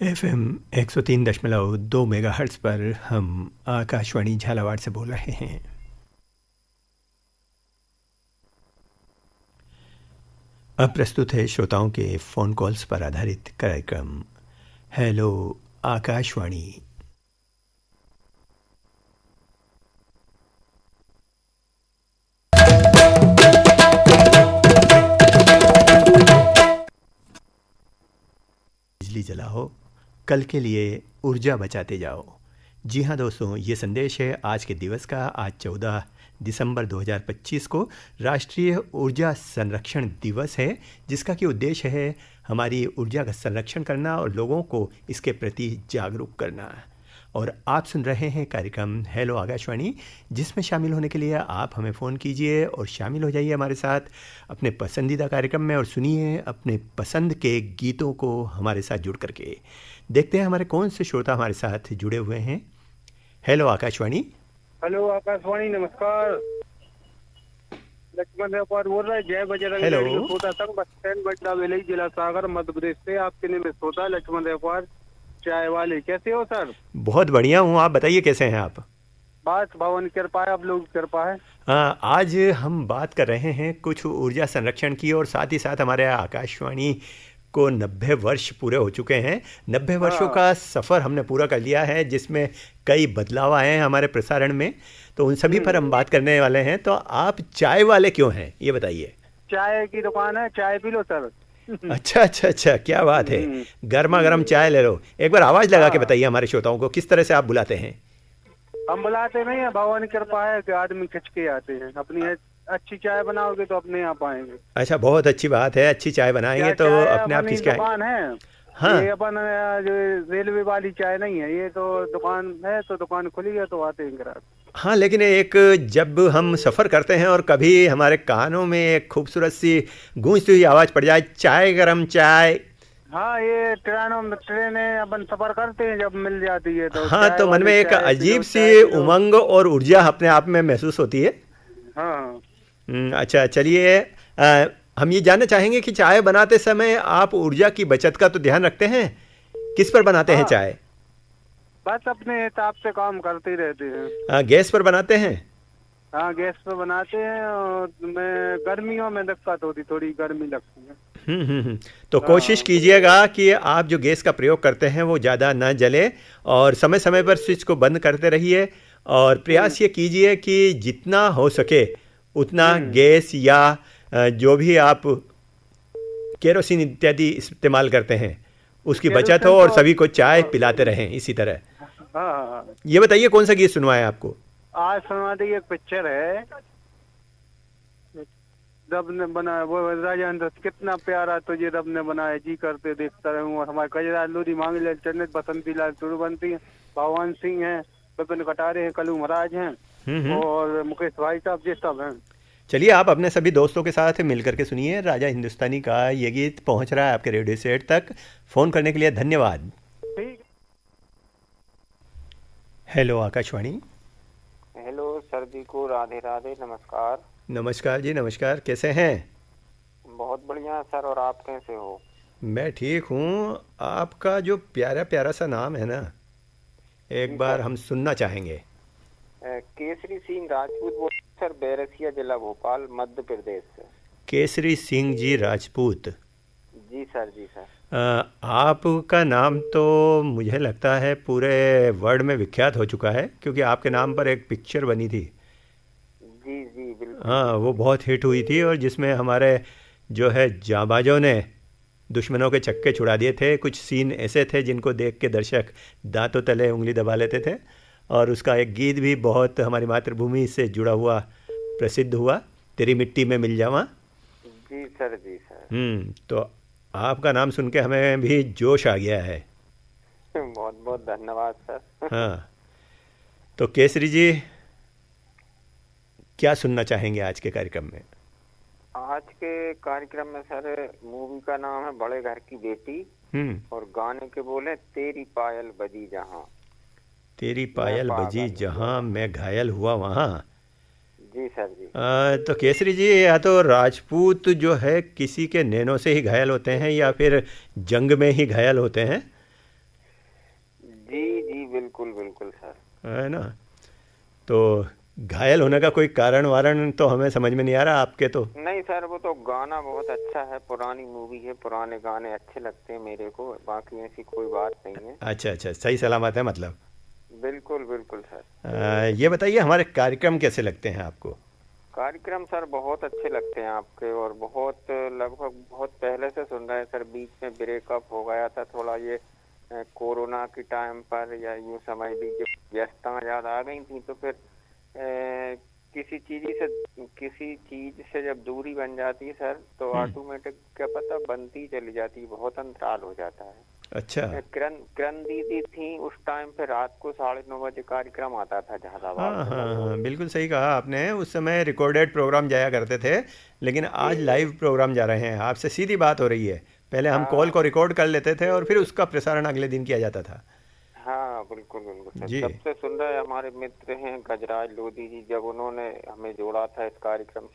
FM 103.2 megahertz पर हम आकाशवाणी झालावाड़ से बोल रहे हैं। अब प्रस्तुत है श्रोताओं के फ़ोन कॉल्स पर आधारित कार्यक्रम हेलो आकाशवाणी। बिजली जलाओ, कल के लिए ऊर्जा बचाते जाओ। जी हाँ दोस्तों, ये संदेश है आज के दिवस का। आज 14 दिसंबर 2025 को राष्ट्रीय ऊर्जा संरक्षण दिवस है, जिसका कि उद्देश्य है हमारी ऊर्जा का संरक्षण करना और लोगों को इसके प्रति जागरूक करना। और आप सुन रहे हैं कार्यक्रम हेलो आकाशवाणी, जिसमें शामिल होने के लिए आप हमें फ़ोन कीजिए और शामिल हो जाइए हमारे साथ अपने पसंदीदा कार्यक्रम में और सुनिए अपने पसंद के गीतों को हमारे साथ जुड़ करके। देखते हैं हमारे कौन से श्रोता हमारे साथ जुड़े हुए हैं। हेलो आकाशवाणी। हेलो आकाशवाणी, नमस्कार। लक्ष्मण व्यापार बोल रहा है। जय बजरंग हेलो। दल श्रोता संघ बस स्टैंड बट्टा वेलई, जिला सागर, मध्य प्रदेश से आपके लिए मैं श्रोता लक्ष्मण व्यापार चाय वाले। कैसे हो सर? बहुत बढ़िया हूँ, आप बताइए कैसे हैं आप? बस भगवान की कृपा है, आप लोग की कृपा है। आज हम बात कर रहे हैं कुछ ऊर्जा संरक्षण की, और साथ ही साथ हमारे आकाशवाणी को 90 वर्ष पूरे हो चुके हैं। 90 वर्षों हाँ। का सफ़र हमने पूरा कर लिया है, जिसमें कई बदलाव आए हैं हमारे प्रसारण में, तो उन सभी पर हम बात करने वाले हैं। तो आप चाय वाले क्यों हैं, ये बताइए। चाय की दुकान है, चाय पी लो सर। अच्छा अच्छा अच्छा, क्या बात है। गर्मा गर्म चाय ले लो। एक बार आवाज़ लगा के हाँ। बताइए हमारे श्रोताओं को, किस तरह से आप बुलाते हैं? हम बुलाते नहीं है, भगवान की कृपा है कि आदमी खिंच के आते हैं। अपनी अच्छी चाय बनाओगे तो अपने यहाँ आएंगे। अच्छा, बहुत अच्छी बात है। अच्छी चाय बनाएंगे तो चाय अपने आप अपनी खिंच के दुकान है। हाँ ये अपन जो रेलवे वाली चाय नहीं है, ये तो दुकान है, तो दुकान खुली है तो आते हैं ग्राहक। हाँ, लेकिन एक जब हम सफ़र करते हैं और कभी हमारे कानों में एक खूबसूरत सी गूंजती हुई आवाज़ पड़ जाए, चाय गरम चाय। हाँ, ये ट्रेनें अपन सफर करते हैं, जब मिल जाती है तो हाँ, चाय तो मन में वाली एक चाय पी लो, अजीब चाय सी पी लो। उमंग और ऊर्जा अपने आप में महसूस होती है। हाँ। अच्छा, चलिए, हम ये जानना चाहेंगे कि चाय बनाते समय आप ऊर्जा की बचत का तो ध्यान रखते हैं। किस पर बनाते हैं हाँ, चाय? बस अपने हिसाब से काम करते ही रहते हैं। गैस पर बनाते हैं? हाँ, गैस पे बनाते हैं। और मैं गर्मियों में दिक्कत होती, थोड़ी गर्मी लगती है। तो कोशिश हाँ। कीजिएगा कि आप जो गैस का प्रयोग करते हैं वो ज़्यादा न जले, और समय समय पर स्विच को बंद करते रहिए। और हम्म। प्रयास ये कीजिए कि जितना हो सके उतना हम्म। गैस या जो भी आप केरोसिन इत्यादि इस्तेमाल करते हैं उसकी बचत हो, केरोसिन और तो सभी को चाय पिलाते रहें इसी तरह। हाँ हाँ हाँ। ये बताइए कौन सा गीत सुनवाएं आपको? आज सुना दी, एक पिक्चर है, रब ने बनाया वो राजेंद्र, कितना प्यारा तुझे रब ने बनाया, जी करते देखता रहूं। और हमारे कजरा लोरी मांग ले चन्नत, बसंती लाल तुरबंती हैं, भगवान सिंह हैं, विपिन कटारे हैं, कलू महाराज हैं, हम्म। और मुकेश भाई साहब, ये सब हैं। चलिए, आप अपने सभी दोस्तों के साथ मिल करके सुनिए। राजा हिंदुस्तानी का ये गीत पहुंच रहा है आपके रेडियो सेट तक। फ़ोन करने के लिए धन्यवाद। ठीक। हेलो आकाशवाणी। हेलो सर जी को राधे राधे, नमस्कार। नमस्कार जी, नमस्कार। कैसे हैं? बहुत बढ़िया सर, और आप कैसे हो? मैं ठीक हूँ। आपका जो प्यारा प्यारा सा नाम है ना, एक जी बार सर। हम सुनना चाहेंगे। केसरी सिंह राजपूत बोल सर, बैरसिया जिला भोपाल, मध्य प्रदेश से। केसरी सिंह जी राजपूत। जी सर, जी सर। आपका नाम तो मुझे लगता है पूरे वर्ल्ड में विख्यात हो चुका है, क्योंकि आपके नाम पर एक पिक्चर बनी थी। जी जी, बिल्कुल हाँ, वो बिल्कुल। बहुत हिट हुई थी, और जिसमें हमारे जो है जांबाजों ने दुश्मनों के चक्के छुड़ा दिए थे। कुछ सीन ऐसे थे जिनको देख के दर्शक दांतों तले उंगली दबा लेते थे। और उसका एक गीत भी बहुत हमारी मातृभूमि से जुड़ा हुआ प्रसिद्ध हुआ, तेरी मिट्टी में मिल जावा। जी सर, जी सर। तो आपका नाम सुन के हमें भी जोश आ गया है। बहुत बहुत धन्यवाद सर। हाँ, तो केसरी जी, क्या सुनना चाहेंगे आज के कार्यक्रम में? आज के कार्यक्रम में सर, मूवी का नाम है बड़े घर की बेटी, हम्म। और गाने के बोले तेरी पायल बजी जहां, तेरी मैं पायल बजी पागल हुआ जहाँ, वहां। मैं घायल हुआ वहाँ। जी सर, जी। तो केसरी जी, या तो राजपूत जो है किसी के नैनों से ही घायल होते हैं, या फिर जंग में ही घायल होते हैं, बिल्कुल बिल्कुल सर। है ना। तो घायल होने का कोई कारण वारण तो हमें समझ में नहीं आ रहा आपके तो। नहीं सर, वो तो गाना बहुत अच्छा है, पुरानी मूवी है, पुराने गाने अच्छे लगते हैं मेरे को, बाकी ऐसी कोई बात नहीं है। अच्छा अच्छा, सही सलामत है मतलब। बिल्कुल बिल्कुल सर। ये बताइए हमारे कार्यक्रम कैसे लगते हैं आपको? कार्यक्रम सर बहुत अच्छे लगते हैं आपके, और बहुत लगभग बहुत पहले से सुन रहे हैं सर। बीच में ब्रेकअप हो गया था थोड़ा, ये कोरोना के टाइम पर, या यूं समझ लीजिए व्यस्तता ज्यादा आ गई थी, तो फिर किसी चीज से जब दूरी बन जाती है सर, तो ऑटोमेटिक क्या पता बनती चली जाती है, बहुत अंतराल हो जाता है। अच्छा। किरण दीदी थी उस टाइम पे, रात को 9:30 कार्यक्रम आता था जहानाबाद हाँ से हाँ लगभग। हाँ, बिल्कुल सही कहा आपने। उस समय रिकॉर्डेड प्रोग्राम जाया करते थे, लेकिन आज लाइव प्रोग्राम जा रहे हैं। आपसे सीधी बात हो रही है। पहले हम कॉल हाँ को रिकॉर्ड कर लेते थे और फिर उसका प्रसारण अगले दिन किया जाता था। हाँ बिल्कुल बिल्कुल सर। जी। जब से सुन रहे हमारे मित्र हैं गजराज लोधी जी, जब उन्होंने हमें जोड़ा था इस कार्यक्रम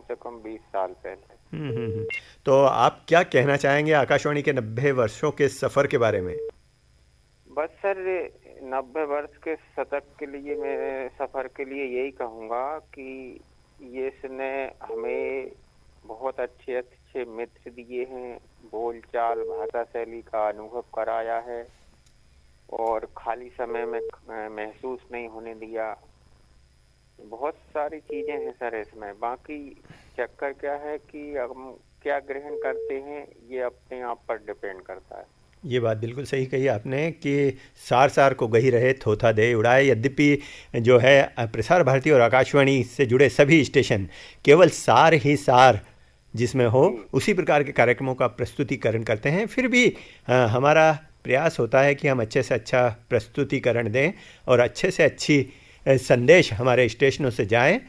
से कम 20 साल पहले। तो आप क्या कहना चाहेंगे आकाशवाणी के 90 वर्षों के सफ़र के बारे में? बस सर 90 वर्ष के शतक के लिए, मैं सफर के लिए यही कहूँगा कि ये इसने हमें बहुत अच्छे अच्छे मित्र दिए हैं, बोलचाल भाषा शैली का अनुभव कराया है, और खाली समय में महसूस नहीं होने दिया। बहुत सारी चीजें हैं सर इसमें। बाकी चक्कर क्या है कि हम क्या ग्रहण करते हैं, ये अपने आप पर डिपेंड करता है। ये बात बिल्कुल सही कही आपने कि सार सार को गही रहे थोथा दे उड़ाए। यद्यपि जो है प्रसार भारती और आकाशवाणी से जुड़े सभी स्टेशन केवल सार ही सार जिसमें हो उसी प्रकार के कार्यक्रमों का प्रस्तुतिकरण करते हैं, फिर भी हमारा प्रयास होता है कि हम अच्छे से अच्छा प्रस्तुतिकरण दें और अच्छे से अच्छी संदेश हमारे स्टेशनों से जाएं।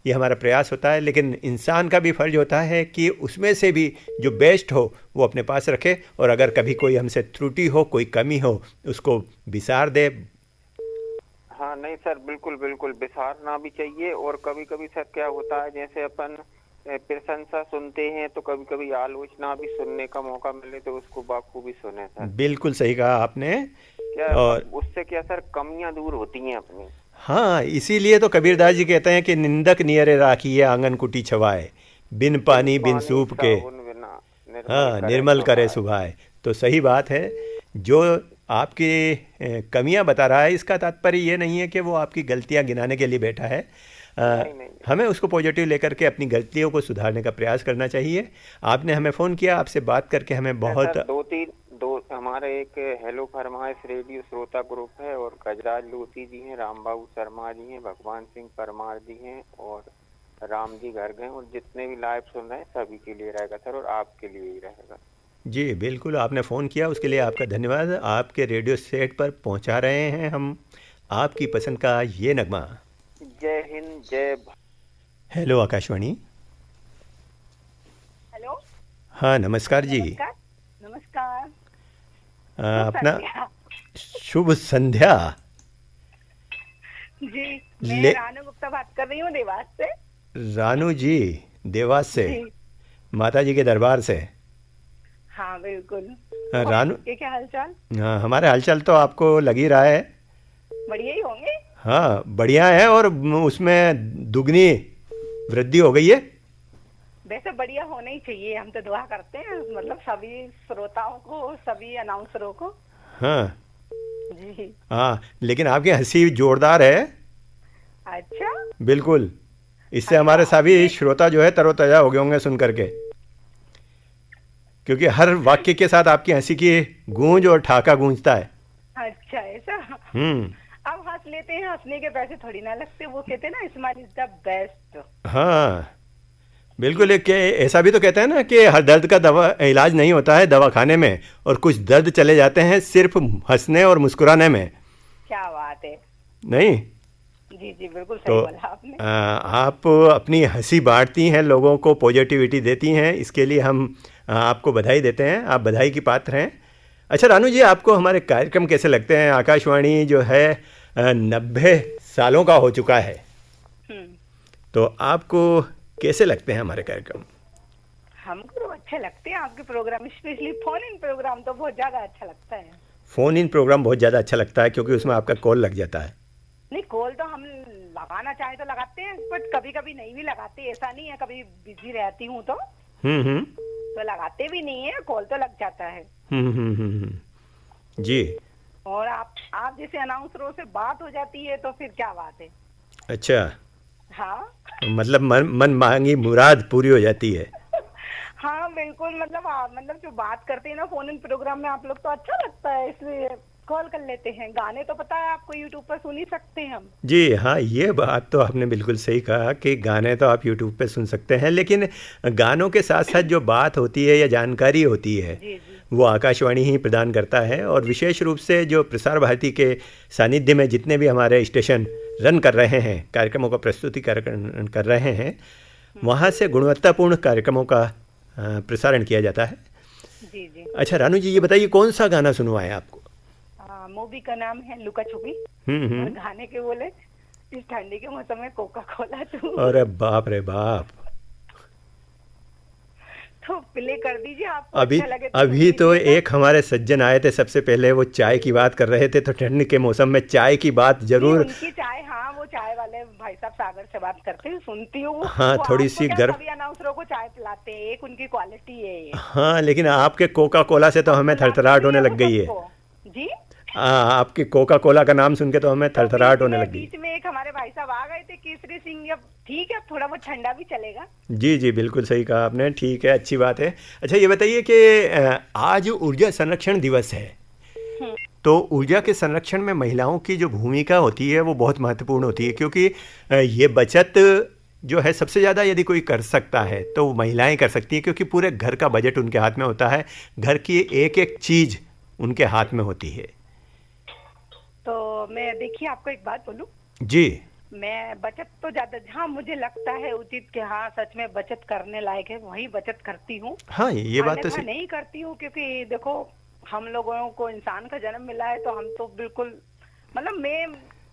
ये हमारा प्रयास होता है, लेकिन इंसान का भी फर्ज होता है कि उसमें से भी जो बेस्ट हो वो अपने पास रखे, और अगर कभी कोई हमसे त्रुटि हो, कोई कमी हो, उसको विसार दे। हाँ नहीं सर, बिल्कुल बिल्कुल विसारना भी चाहिए। और कभी कभी सर क्या होता है, जैसे अपन प्रशंसा सुनते हैं तो कभी कभी आलोचना भी सुनने का मौका मिले तो उसको बाखूबी सुने सर। बिल्कुल सही कहा आपने। क्या और उससे क्या सर कमियां दूर होती हैं अपनी। हाँ, इसीलिए तो कबीरदास जी कहते हैं कि निंदक नियरे राखिए आंगन कुटी छवाए, बिन पानी बिन सूप के, साबुन बिना हाँ, निर्मल करे सुभाए। तो सही बात है। जो आपकी कमियां बता रहा है, इसका तात्पर्य ये नहीं है कि वो आपकी गलतियां गिनाने के लिए बैठा है। नहीं। हमें उसको पॉजिटिव लेकर के अपनी गलतियों को सुधारने का प्रयास करना चाहिए। आपने हमें फ़ोन किया, आपसे बात करके हमें बहुत सर दो हमारे एक हेलो फरमाइश रेडियो श्रोता ग्रुप है, और गजराज लोधी जी हैं, रामबाबू शर्मा जी हैं, भगवान सिंह परमार जी हैं, और राम जी गर्ग हैं, और जितने भी लाइव सुन रहे हैं सभी के लिए रहेगा सर, और आपके लिए ही रहेगा। जी बिल्कुल, आपने फ़ोन किया उसके लिए आपका धन्यवाद। आपके रेडियो सेट पर पहुंचा रहे हैं हम आपकी पसंद का ये नगमा। जय हिंद जय हेलो आकाशवाणी। हेलो। हाँ नमस्कार जी। नमस्कार। नमस्कार। अपना संध्या। शुभ संध्या। जी मैं ले रानू गुप्ता बात कर रही हूँ देवास से। रानू जी, देवास से, जी माता जी के दरबार से। हाँ बिल्कुल। रानू, आपके क्या हालचाल? हाँ, हमारे हालचाल तो आपको लग ही रहा है। बढ़िया ही होंगे। हाँ बढ़िया है, और उसमें दुगनी वृद्धि हो गई है। वैसे बढ़िया होना ही चाहिए, हम तो दुआ करते हैं, मतलब सभी श्रोताओं को, सभी अनाउंसरों को। हाँ जी। हाँ, लेकिन आपकी हंसी जोरदार है। अच्छा। बिल्कुल, इससे अच्छा, हमारे सभी ये श्रोता जो है तरोताजा हो गए होंगे सुन करके, क्योंकि हर वाक्य के साथ आपकी हंसी की गूंज और ठहाका गूंजता है। अच्छा ऐसा। हम्म। अब हंस लेते हैं, हंसने के पैसे थोड़ी ना लगते, वो कहते हैं ना स्माइल इज द बेस्ट। हाँ बिल्कुल। एक ऐसा भी तो कहते हैं ना कि हर दर्द का दवा इलाज नहीं होता है दवाखाने में, और कुछ दर्द चले जाते हैं सिर्फ हंसने और मुस्कुराने में। क्या बात है। नहीं जी जी बिल्कुल सही तो बोला आपने। आप अपनी हंसी बांटती हैं, लोगों को पॉजिटिविटी देती हैं, इसके लिए हम आपको बधाई देते हैं। आप बधाई की पात्र हैं। अच्छा रानू जी, आपको हमारे कार्यक्रम कैसे लगते हैं? आकाशवाणी जो है 90 सालों का हो चुका है, तो आपको कैसे लगते हैं हमारे कार्यक्रम? हमको तो अच्छे लगते हैं आपके program, specially phone in program तो बहुत ज्यादा अच्छा लगता है। फ़ोन इन प्रोग्राम बहुत ज़्यादा अच्छा लगता है क्योंकि उसमें आपका कॉल लग जाता है। नहीं, कॉल तो हम लगाना चाहे तो लगाते हैं, बट कभी कभी नहीं भी लगाते, ऐसा नहीं है। कभी बिजी रहती हूँ हम्म तो लगाते भी नहीं है, कॉल तो लग जाता है। जी। और आप जैसे अनाउंसरों से बात हो जाती है तो फिर क्या बात है। अच्छा, हाँ मतलब मन मांगी मुराद पूरी हो जाती है। हाँ बिल्कुल, मतलब जो बात करते हैं ना फोन इन प्रोग्राम में आप लोग, तो अच्छा लगता है, इसलिए कॉल कर लेते हैं। गाने तो पता है आपको यूट्यूब पर सुन ही सकते हैं हम। जी हाँ, ये बात तो आपने बिल्कुल सही कहा कि गाने तो आप यूट्यूब पे सुन सकते हैं, लेकिन गानों के साथ साथ जो बात होती है या जानकारी होती है जी जी वो आकाशवाणी ही प्रदान करता है। और विशेष रूप से जो प्रसार भारती के सानिध्य में जितने भी हमारे स्टेशन रन कर रहे हैं, कार्यक्रमों का प्रस्तुतिकरण कर रहे हैं, वहाँ से गुणवत्तापूर्ण कार्यक्रमों का प्रसारण किया जाता है। जी जी। अच्छा रानू जी, ये बताइए कौन सा गाना सुनवाएं आपको? मूवी का नाम है लुका छुपी, और गाने के बोले इस ठंडी के मौसम में कोका कोला तू। अरे बाप रे बाप, तो प्ले कर दीजिए, आपको अभी अच्छा लगे अभी सुन तो लीजिएगा। एक हमारे सज्जन आए थे, सबसे पहले वो चाय की बात कर रहे थे, तो ठंड के मौसम में चाय की बात नहीं, जरूर। उनकी चाय, हाँ वो चाय वाले भाई साहब सागर से बात करते हैं, सुनती हूँ। हाँ, वो थोड़ी आपको सी क्या, गर्म। सभी अनाउंसरों को चाय पिलाते हैं, एक उनकी क्वालिटी है ये। हाँ, लेकिन आपके कोका कोला से तो हमें पिलाते थरथराहट भी होने है लग वो गई है। सबको। जी। आपके कोका कोला का नाम सुन के तो हमें तो थरथराहट होने लग गई। बीच में एक हमारे भाई साहब आ गए थे, केसरी सिंह। अब ठीक है, थोड़ा बहुत ठंडा भी चलेगा। जी जी, बिल्कुल सही कहा आपने, ठीक है, अच्छी बात है। अच्छा ये बताइए कि आज ऊर्जा संरक्षण दिवस है, तो ऊर्जा के संरक्षण में महिलाओं की जो भूमिका होती है वो बहुत महत्वपूर्ण होती है, क्योंकि ये बचत जो है सबसे ज़्यादा यदि कोई कर सकता है तो वो महिलाएं कर सकती हैं, क्योंकि पूरे घर का बजट उनके हाथ में होता है, घर की एक एक चीज़ उनके हाथ में होती है। तो मैं देखिए आपको एक बात बोलूं, जी। मैं बचत तो ज्यादा, जहाँ मुझे लगता है उचित कि हाँ सच में बचत करने लायक है, वही बचत करती हूँ। हाँ, ये बात तो अन्यथा सही। नहीं करती हूँ, क्योंकि देखो हम लोगों को इंसान का जन्म मिला है, तो हम तो बिल्कुल, मतलब मैं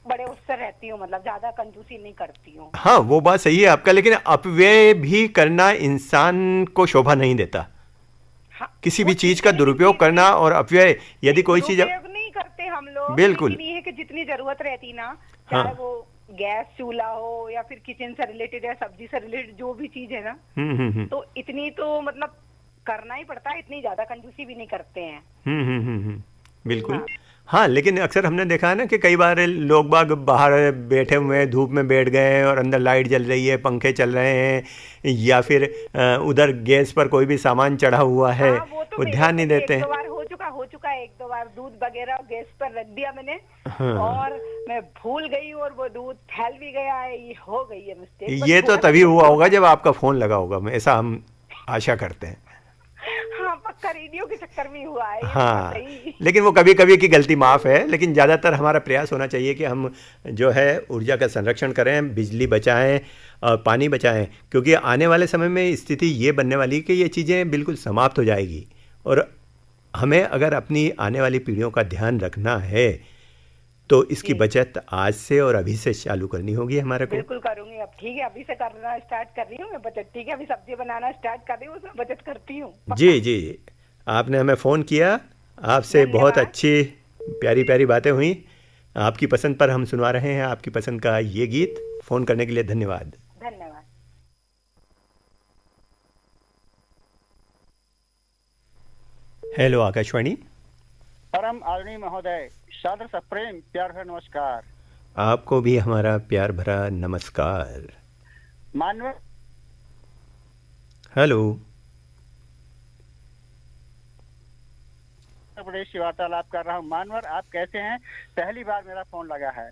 बड़े उससे रहती हूँ, मतलब ज्यादा कंजूसी नहीं करती हूँ। हाँ, वो बात सही है आपका, लेकिन अपव्यय भी करना इंसान को शोभा नहीं देता। हाँ, किसी वो भी चीज़ ठीक का है, लेकिन दुरुपयोग करना और अपव्यय, यदि कोई चीज़। दुरुपयोग नहीं करते हम लोग, बिल्कुल। लेकिन ये है कि जितनी जरूरत रहती ना, हाँ। चाहे वो गैस चूल्हा हो या फिर किचन से रिलेटेड या सब्जी से रिलेटेड जो भी चीज है ना, तो इतनी तो मतलब करना ही पड़ता है, इतनी ज्यादा कंजूसी भी नहीं करते हैं। बिल्कुल। हाँ। हाँ, लेकिन अक्सर हमने देखा है ना कि कई बार लोग बाग बाहर बैठे हुए हैं, धूप में बैठ गए हैं और अंदर लाइट जल रही है, पंखे चल रहे हैं, या फिर उधर गैस पर कोई भी सामान चढ़ा हुआ है, हाँ, वो तो वो मेरे ध्यान से नहीं भी देते एक हैं। दो बार हो चुका है, एक दो बार दूध वगैरह गैस पर रख दिया मैंने, हाँ। और मैं भूल गई और वो दूध फैल भी गया है, ये हो गई है मिस्टेक। ये तो तभी हुआ होगा जब आपका फ़ोन लगा होगा, ऐसा हम आशा करते हैं। हाँ, पक्का रेडियो के चक्कर में हुआ है ये, हाँ, सही। लेकिन वो कभी कभी की गलती माफ़ है, लेकिन ज़्यादातर हमारा प्रयास होना चाहिए कि हम जो है ऊर्जा का संरक्षण करें, बिजली बचाएं और पानी बचाएं, क्योंकि आने वाले समय में स्थिति ये बनने वाली कि ये चीज़ें बिल्कुल समाप्त हो जाएगी, और हमें अगर अपनी आने वाली पीढ़ियों का ध्यान रखना है तो इसकी बचत आज से और अभी से चालू करनी होगी हमारे को। बिल्कुल करूंगी, अब ठीक है, अभी से करना स्टार्ट कर रही हूँ मैं बचत। ठीक है, अभी सब्जी बनाना स्टार्ट कर रही हूँ, उसमें बचत करती हूँ। जी जी, आपने हमें फ़ोन किया, आपसे बहुत धन्यवाद। अच्छी प्यारी प्यारी बातें हुई। आपकी पसंद पर हम सुनवा रहे हैं आपकी पसंद का ये गीत। फ़ोन करने के लिए धन्यवाद। धन्यवाद। हेलो आकाशवाणी। परम आदरणीय महोदय, सादर सा प्रेम प्यार भरा नमस्कार। आपको भी हमारा प्यार भरा नमस्कार। मानव हेलो। उत्तर प्रदेश से वार्तालाप कर रहा हूँ। मानवर, आप कैसे हैं? पहली बार मेरा फोन लगा है।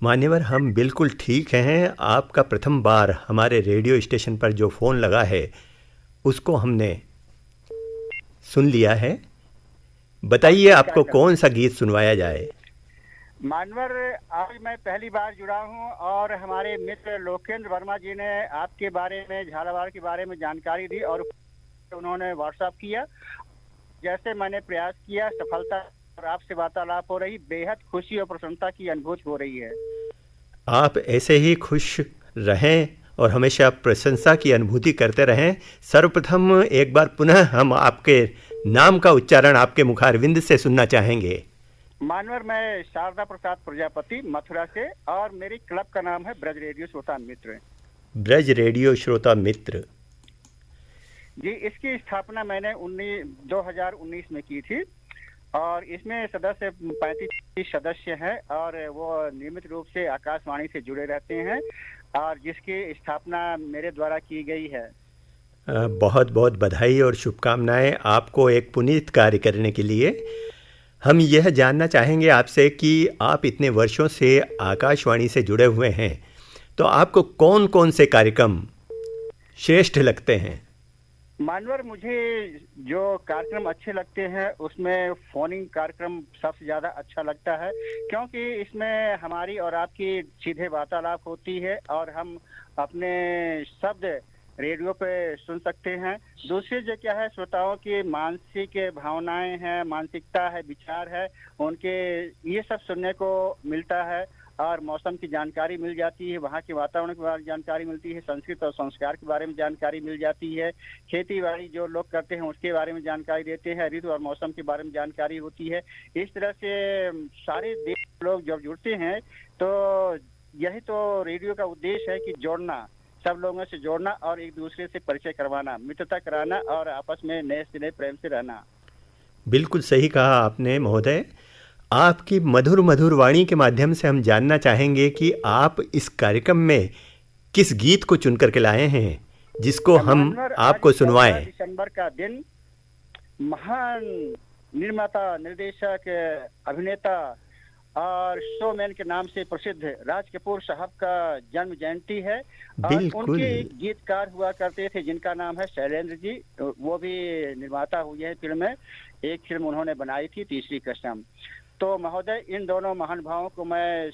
मान्यवर, हम बिल्कुल ठीक हैं। आपका प्रथम बार हमारे रेडियो स्टेशन पर जो फ़ोन लगा है उसको हमने सुन लिया है। बताइए आपको कौन सा गीत सुनवाया जाए। मानवर, आज मैं पहली बार जुड़ा हूँ और हमारे मित्र लोकेंद्र वर्मा जी ने आपके बारे में, झालावाड़ के बारे में जानकारी दी और उन्होंने व्हाट्सएप किया। जैसे मैंने प्रयास किया, सफलता और आपसे वार्तालाप हो रही, बेहद खुशी और प्रसन्नता की अनुभूति हो रही है। आप ऐसे ही खुश रहें और हमेशा प्रशंसा की अनुभूति करते रहें। सर्वप्रथम एक बार पुनः हम आपके नाम का उच्चारण आपके मुखारविंद से सुनना चाहेंगे। मानवर, मैं शारदा प्रसाद प्रजापति मथुरा से, और मेरी क्लब का नाम है ब्रज रेडियो श्रोता मित्र। ब्रज रेडियो श्रोता मित्र जी, इसकी स्थापना मैंने 2019 में की थी, और इसमें सदस्य 35 सदस्य हैं, और वो नियमित रूप से आकाशवाणी से जुड़े रहते हैं, और जिसकी स्थापना मेरे द्वारा की गई है। बहुत बहुत बधाई और शुभकामनाएं आपको एक पुनीत कार्य करने के लिए। हम यह जानना चाहेंगे आपसे कि आप इतने वर्षों से आकाशवाणी से जुड़े हुए हैं, तो आपको कौन कौन से कार्यक्रम श्रेष्ठ लगते हैं? मानवर, मुझे जो कार्यक्रम अच्छे लगते हैं उसमें फोनिंग कार्यक्रम सबसे ज़्यादा अच्छा लगता है, क्योंकि इसमें हमारी और आपकी सीधे वार्तालाप होती है, और हम अपने शब्द रेडियो पे सुन सकते हैं। दूसरी जो क्या है, श्रोताओं की मानसिक भावनाएं हैं, मानसिकता है, विचार है, उनके ये सब सुनने को मिलता है, और मौसम की जानकारी मिल जाती है, वहाँ के वातावरण के बारे में जानकारी मिलती है, संस्कृत और संस्कार के बारे में जानकारी मिल जाती है, खेती बाड़ी जो लोग करते हैं उसके बारे में जानकारी देते हैं, ऋतु और मौसम के बारे में जानकारी होती है। इस तरह से सारे देश के लोग जब जुड़ते हैं तो यही तो रेडियो का उद्देश्य है कि जोड़ना, सब लोगों से जोड़ना और एक दूसरे से परिचय करवाना, मित्रता कराना, और आपस में नए सिरे प्रेम से रहना। बिल्कुल सही कहा आपने महोदय। आपकी मधुर मधुर वाणी के माध्यम से हम जानना चाहेंगे कि आप इस कार्यक्रम में किस गीत को चुन करके लाए हैं जिसको हम आपको सुनवाएं। दिसंबर का दिन महान निर्माता, निर्देशक, अभिनेता और शोमैन के नाम से प्रसिद्ध राज कपूर साहब का जन्म जयंती है, और उनके एक गीतकार हुआ करते थे जिनका नाम है शैलेंद्र जी। वो भी निर्माता हुए हैं फिल्म में। एक फिल्म उन्होंने बनाई थी, तीसरी कसम। तो महोदय, इन दोनों महान भावों को मैं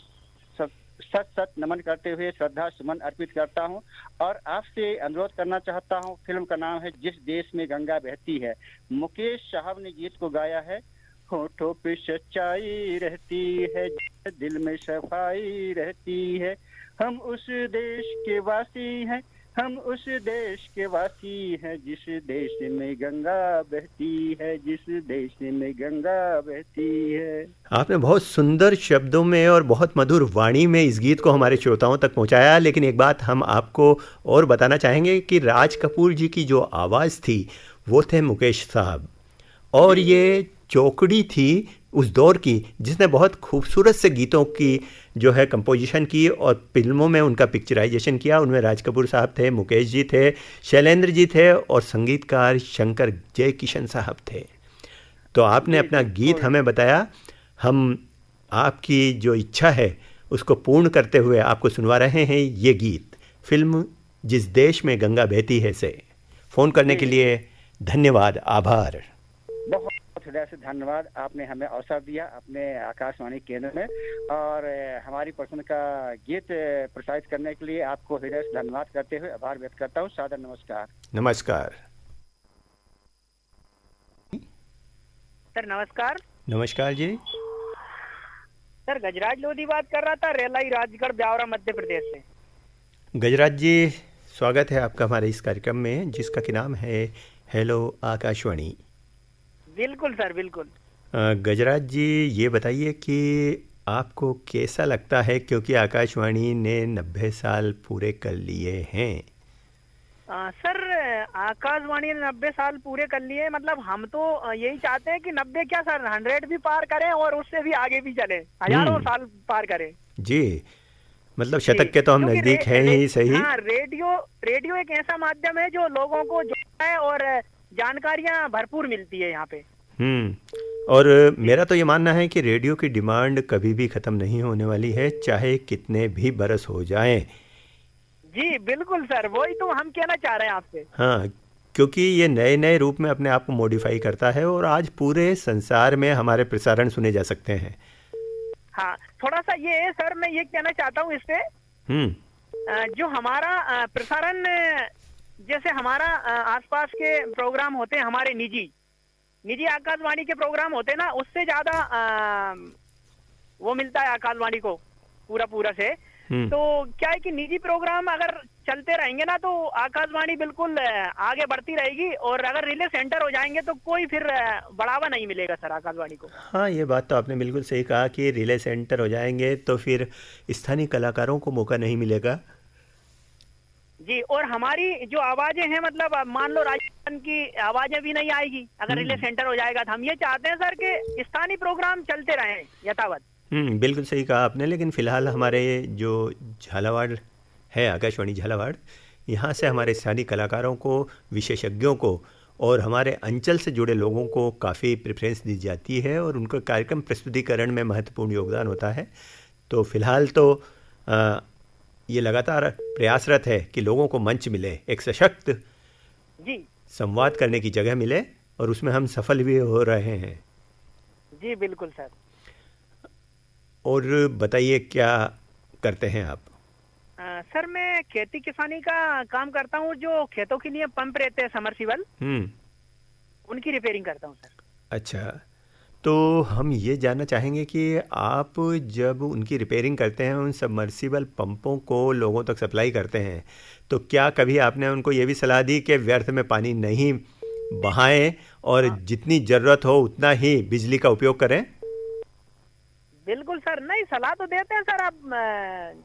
सच सच नमन करते हुए श्रद्धा सुमन अर्पित करता हूं, और आपसे अनुरोध करना चाहता हूं। फिल्म का नाम है जिस देश में गंगा बहती है। मुकेश साहब ने गीत को गाया है। होठों पे सच्चाई रहती है, दिल में सफाई रहती है, हम उस देश के वासी हैं, हम उस देश के वासी हैं, जिस देश में गंगा बहती है, जिस देश में गंगा बहती है। आपने बहुत सुंदर शब्दों में और बहुत मधुर वाणी में इस गीत को हमारे श्रोताओं तक पहुंचाया। लेकिन एक बात हम आपको और बताना चाहेंगे कि राज कपूर जी की जो आवाज़ थी वो थे मुकेश साहब, और ये चौकड़ी थी उस दौर की जिसने बहुत खूबसूरत से गीतों की जो है कंपोजिशन की और फिल्मों में उनका पिक्चराइजेशन किया। उनमें राज कपूर साहब थे, मुकेश जी थे, शैलेंद्र जी थे, और संगीतकार शंकर जयकिशन साहब थे। तो आपने अपना गीत हमें बताया। हम आपकी जो इच्छा है उसको पूर्ण करते हुए आपको सुनवा रहे हैं ये गीत, फिल्म जिस देश में गंगा बहती है से। फ़ोन करने के लिए धन्यवाद, आभार। हृदय से धन्यवाद, आपने हमें अवसर दिया अपने आकाशवाणी केंद्र में, और हमारी पसंद का गीत प्रसारित करने के लिए आपको हृदय से धन्यवाद करते हुए आभार व्यक्त करता हूँ। सादर नमस्कार। नमस्कार सर। नमस्कार। नमस्कार जी। सर, गजराज लोधी बात कर रहा था, रेलाई राजगढ़ ब्यावरा मध्य प्रदेश से। गजराज जी, स्वागत है आपका हमारे इस कार्यक्रम में जिसका कि नाम है हेलो आकाशवाणी। बिल्कुल सर, बिल्कुल। गजराज जी, ये बताइए कि आपको कैसा लगता है, क्योंकि आकाशवाणी ने 90 साल पूरे कर लिए हैं। सर, आकाशवाणी ने 90 साल पूरे कर लिए, मतलब हम तो यही चाहते हैं कि 90 क्या सर, 100 भी पार करें और उससे भी आगे भी चले, हजारों साल पार करें जी। मतलब शतक के तो हम नजदीक हैं ही सही। हाँ, रेडियो एक ऐसा माध्यम है जो लोगों को जोड़ता है और जानकारियां भरपूर मिलती है यहाँ पे। और मेरा तो ये मानना है कि रेडियो की डिमांड कभी भी ख़त्म नहीं होने वाली है, चाहे कितने भी बरस हो जाएं। जी बिल्कुल सर, वही तो हम कहना चाह रहे हैं आपसे। हाँ, क्योंकि ये नए नए रूप में अपने आप को मॉडिफाई करता है और आज पूरे संसार में हमारे प्रसारण सुने जा सकते हैं। हाँ, थोड़ा सा ये है सर, मैं ये कहना चाहता हूँ इससे, जो हमारा प्रसारण, जैसे हमारा आसपास के प्रोग्राम होते हैं, हमारे निजी आकाशवाणी के प्रोग्राम होते हैं ना, उससे ज्यादा वो मिलता है आकाशवाणी को पूरा से। तो क्या है कि निजी प्रोग्राम अगर चलते रहेंगे ना तो आकाशवाणी बिल्कुल आगे बढ़ती रहेगी, और अगर रिले सेंटर हो जाएंगे तो कोई फिर बढ़ावा नहीं मिलेगा सर आकाशवाणी को। हाँ, ये बात तो आपने बिल्कुल सही कहा कि रिले सेंटर हो जाएंगे तो फिर स्थानीय कलाकारों को मौका नहीं मिलेगा जी। और हमारी जो आवाजें हैं, मतलब मान लो राजस्थान की आवाजें भी नहीं आएगी अगर रिले सेंटर हो जाएगा। तो हम ये चाहते हैं सर कि स्थानीय प्रोग्राम चलते रहें यथावत। बिल्कुल सही कहा आपने। लेकिन फ़िलहाल हमारे जो झालावाड़ है, आकाशवाणी झालावाड़, यहाँ से हमारे स्थानीय कलाकारों को, विशेषज्ञों को और हमारे अंचल से जुड़े लोगों को काफ़ी प्रेफरेंस दी जाती है और उनका कार्यक्रम प्रस्तुतिकरण में महत्वपूर्ण योगदान होता है। तो फ़िलहाल तो ये लगातार प्रयासरत है कि लोगों को मंच मिले, एक सशक्त जी संवाद करने की जगह मिले, और उसमें हम सफल भी हो रहे हैं। जी बिल्कुल सर। और बताइए क्या करते हैं आप? सर मैं खेती किसानी का काम करता हूँ। जो खेतों के लिए पंप रहते हैं समरसीबल, उनकी रिपेयरिंग करता हूँ सर। अच्छा, तो हम ये जानना चाहेंगे कि आप जब उनकी रिपेयरिंग करते हैं, उन सबमर्सिबल पंपों को लोगों तक सप्लाई करते हैं, तो क्या कभी आपने उनको ये भी सलाह दी कि व्यर्थ में पानी नहीं बहाएं और जितनी ज़रूरत हो उतना ही बिजली का उपयोग करें? बिल्कुल सर, नहीं सलाह तो देते हैं सर। अब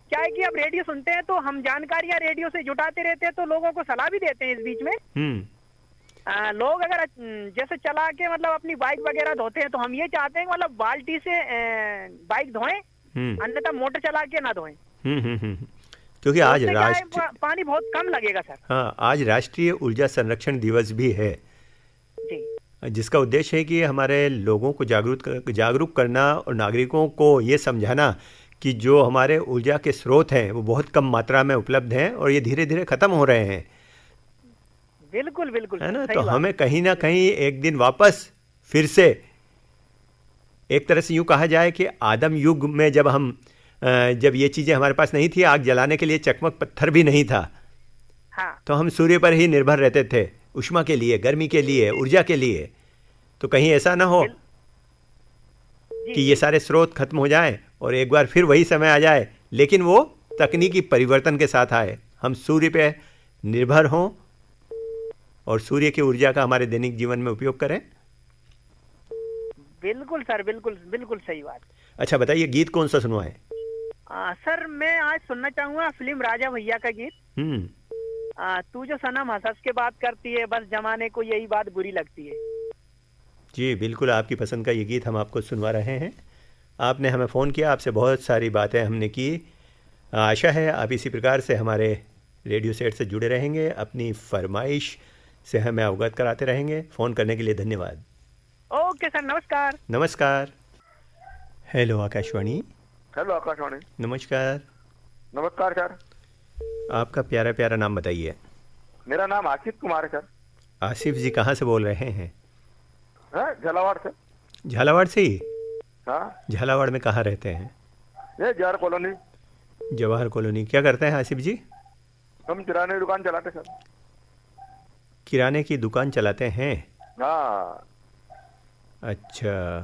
क्या है कि अब रेडियो सुनते हैं तो हम जानकारियां रेडियो से जुटाते रहते हैं, तो लोगों को सलाह भी देते हैं इस बीच में। लोग अगर जैसे चला के मतलब अपनी बाइक वगैरह धोते हैं, तो हम ये चाहते हैं कि मतलब बाल्टी से बाइक धोएं, अन्यथा मोटर चला के ना धोएं। क्योंकि आज पानी बहुत कम लगेगा सर। हाँ, आज राष्ट्रीय ऊर्जा संरक्षण दिवस भी है जी, जिसका उद्देश्य है कि हमारे लोगों को जागरूक करना और नागरिकों को ये समझाना कि जो हमारे ऊर्जा के स्रोत हैं वो बहुत कम मात्रा में उपलब्ध हैं और ये धीरे धीरे ख़त्म हो रहे हैं। बिल्कुल बिल्कुल है ना। तो हमें कहीं ना कहीं एक दिन वापस फिर से, एक तरह से यूँ कहा जाए कि आदम युग में जब ये चीज़ें हमारे पास नहीं थी, आग जलाने के लिए चकमक पत्थर भी नहीं था, हाँ, तो हम सूर्य पर ही निर्भर रहते थे उष्मा के लिए, गर्मी के लिए, ऊर्जा के लिए। तो कहीं ऐसा ना हो कि ये सारे स्रोत खत्म हो जाएं और एक बार फिर वही समय आ जाए, लेकिन वो तकनीकी परिवर्तन के साथ आए, हम सूर्य पे निर्भर हों और सूर्य की ऊर्जा का हमारे दैनिक जीवन में उपयोग करें। बिल्कुल सर, बिल्कुल बिल्कुल सही बात। अच्छा बताइए, गीत कौन सा सुनवाएं? सर मैं आज सुनना चाहूँगा फिल्म राजा भैया का गीत, तू जो सनम हंस के बात करती है, बस जमाने को यही बात बुरी लगती है। जी बिल्कुल, आपकी पसंद का ये गीत हम आपको सुनवा रहे हैं। आपने हमें फ़ोन किया, आपसे बहुत सारी बातें हमने की। आशा है आप इसी प्रकार से हमारे रेडियो सेट से जुड़े रहेंगे, अपनी फरमाइश से हमें अवगत कराते रहेंगे। फ़ोन करने के लिए धन्यवाद। ओके सर, नमस्कार। नमस्कार। हेलो आकाशवाणी। हेलो आकाशवाणी। नमस्कार। नमस्कार सर। आपका प्यारा प्यारा नाम बताइए। मेरा नाम आसिफ कुमार है सर। आसिफ जी कहाँ से बोल रहे हैं? झालावाड़ से। झालावाड़ से ही? हाँ। झालावाड़ में कहाँ रहते हैं? ये जवाहर कॉलोनी। जवाहर कॉलोनी। क्या करते हैं आसिफ जी? हम किराने की दुकान चलाते सर। किराने की दुकान चलाते हैं? हाँ। अच्छा,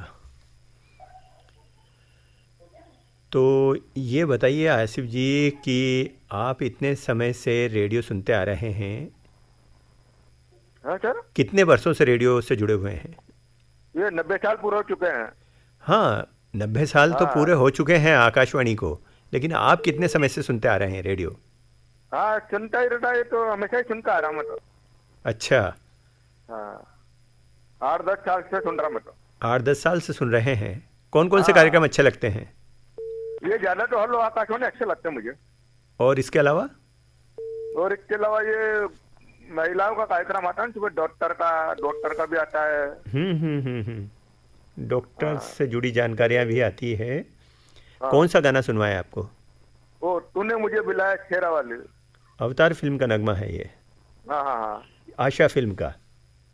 तो ये बताइए आसिफ जी कि आप इतने समय से रेडियो सुनते आ रहे हैं। हाँ सर। कितने वर्षों से रेडियो से जुड़े हुए हैं? ये 90 साल पूरे हो चुके हैं। हाँ, 90 साल तो पूरे हो चुके हैं आकाशवाणी को, लेकिन आप कितने समय से सुनते आ रहे हैं रेडियो? हाँ, सुनता ही रहता है, तो हमेशा ही सुनता आ रहा हूँ मैं तो। अच्छा। हाँ, 8-10 साल से सुन रहा मैं तो। 8-10 साल से सुन रहे हैं। कौन कौन से कार्यक्रम अच्छे लगते हैं? ये ज्यादा तो हेलो आकाशवाणी अच्छे लगते हैं मुझे। और इसके अलावा? और इसके अलावा ये महिलाओं का कार्यक्रम आता है सुबह, डॉक्टर का भी आता है। डॉक्टर से जुड़ी जानकारियां भी आती है। कौन सा गाना सुनवाए आपको? वो तूने मुझे बुलाया शेरा वाली। अवतार फिल्म का नगमा है ये। हाँ हाँ हाँ। आशा फिल्म का।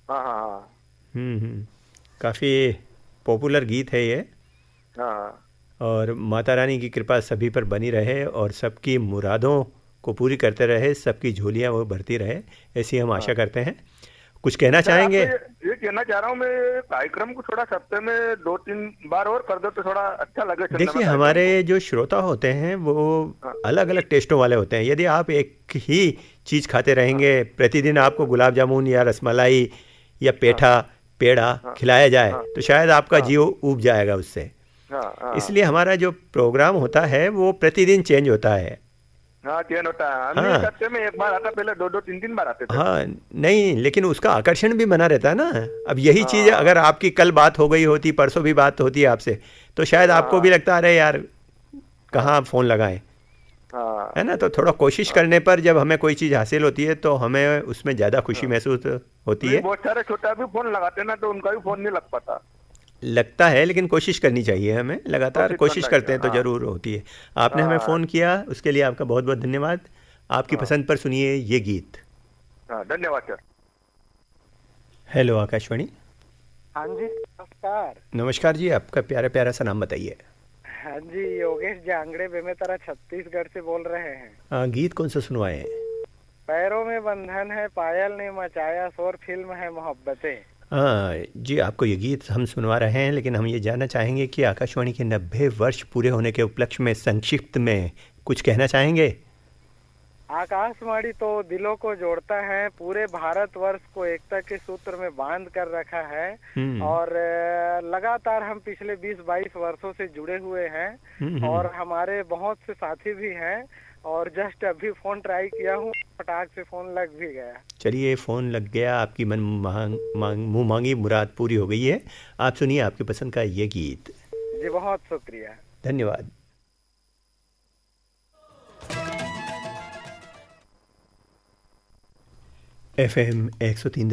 हाँ हाँ हाँ। काफ़ी पॉपुलर गीत है ये। हाँ। और माता रानी की कृपा सभी पर बनी रहे और सबकी मुरादों को पूरी करते रहे, सबकी झोलियाँ वो भरती रहे, ऐसी हम आशा करते हैं। कुछ कहना चाहेंगे? ये कहना चाह रहा हूँ मैं, कार्यक्रम को थोड़ा हफ्ते में 2-3 बार और कर दो तो थोड़ा अच्छा लगे। देखिए, हमारे जो श्रोता होते हैं वो अलग अलग टेस्टों वाले होते हैं। यदि आप एक ही चीज़ खाते रहेंगे, प्रतिदिन आपको गुलाब जामुन या रसमलाई या पेठा पेड़ा खिलाया जाए तो शायद आपका जीव ऊब जाएगा उससे। इसलिए हमारा जो प्रोग्राम होता है वो प्रतिदिन चेंज होता है। हाँ, चेंज होता है। हम एक हफ्ते में एक बार आता, पहले 2-3 बार आते थे। हाँ नहीं, लेकिन उसका आकर्षण भी बना रहता है ना। अब यही चीज़ अगर आपकी कल बात हो गई होती, परसों भी बात होती है आपसे, तो शायद आपको भी लगता अरे यार कहाँ फ़ोन लगाएं, है ना। तो थोड़ा कोशिश करने पर जब हमें कोई चीज़ हासिल होती है तो हमें उसमें ज़्यादा खुशी महसूस होती है। बहुत सारे छोटा भी फ़ोन लगाते ना तो उनका भी फ़ोन नहीं लग पाता। लगता है, लेकिन कोशिश करनी चाहिए हमें, लगातार कोशिश करते हैं तो ज़रूर होती है। आपने हमें फ़ोन किया, उसके लिए आपका बहुत बहुत धन्यवाद। आपकी पसंद पर सुनिए ये गीत। धन्यवाद सर। हेलो आकाशवाणी। हाँ जी, नमस्कार। नमस्कार जी, आपका प्यारा प्यारा सा नाम बताइए। हाँ जी, योगेश जांगड़े बेमेतरा छत्तीसगढ़ से बोल रहे हैं। गीत कौन सा सुनवाए हैं? पैरों में बंधन है, पायल ने मचाया शोर, फिल्म है मोहब्बतें। जी, आपको ये गीत हम सुनवा रहे हैं, लेकिन हम ये जानना चाहेंगे कि आकाशवाणी के 90 वर्ष पूरे होने के उपलक्ष्य में संक्षिप्त में कुछ कहना चाहेंगे? आकाशवाणी तो दिलों को जोड़ता है, पूरे भारतवर्ष को एकता के सूत्र में बांध कर रखा है और लगातार हम पिछले 20-22 वर्षों से जुड़े हुए हैं और हमारे बहुत से साथी भी हैं और जस्ट अभी फोन ट्राई किया हूँ, फटाक से फोन लग भी गया। चलिए, फ़ोन लग गया, आपकी मुँह मांगी मुराद पूरी हो गई है। आप सुनिए आपकी पसंद का ये गीत। जी बहुत शुक्रिया, धन्यवाद। FM 103